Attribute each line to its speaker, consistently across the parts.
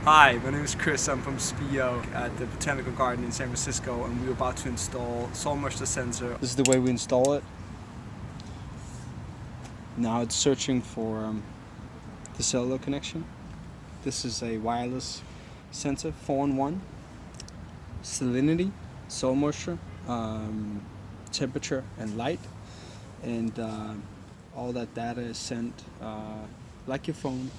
Speaker 1: Hi, my name is Chris. I'm from SPIO at the Botanical Garden in San Francisco, and we're about to install soil moisture sensor. This is the way we install it. Now it's searching for the cellular connection. This is a wireless sensor, 4-in-1. Salinity, soil moisture, temperature, and light. And all that data is sent, like your phone,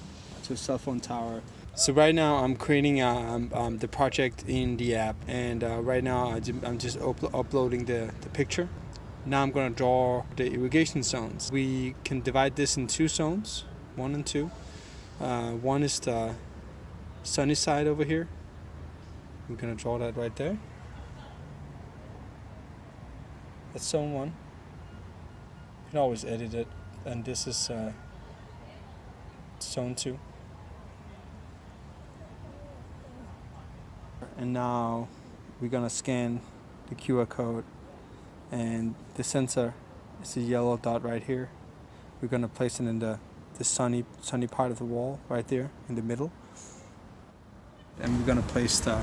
Speaker 1: to a cell phone tower. So right now I'm creating the project in the app, and right now I'm just uploading the picture. Now I'm going to draw the irrigation zones. We can divide this in 2 zones, 1 and 2. One is the sunny side over here. I'm going to draw that right there. That's zone 1. You can always edit it. And this is zone 2. And now we're gonna scan the QR code, and the sensor is a yellow dot right here. We're gonna place it in the sunny part of the wall right there in the middle, and we're gonna place the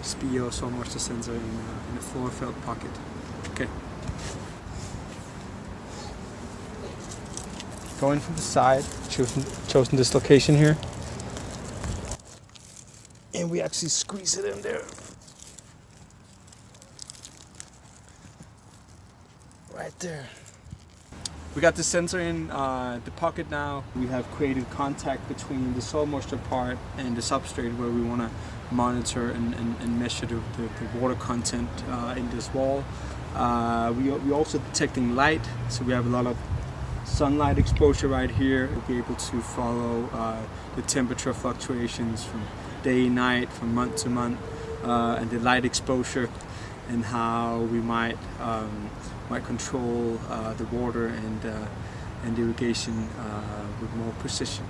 Speaker 1: SPIO soil moisture sensor in the floor felt pocket. Okay. Going from the side, chosen this location here. And we actually squeeze it in there. Right there. We got the sensor in the pocket now. We have created contact between the soil moisture part and the substrate where we want to monitor and measure the water content in this wall. We're also detecting light, so we have a lot of sunlight exposure right here. We'll be able to follow the temperature fluctuations from day, night, from month to month, and the light exposure, and how we might control the water and the irrigation with more precision.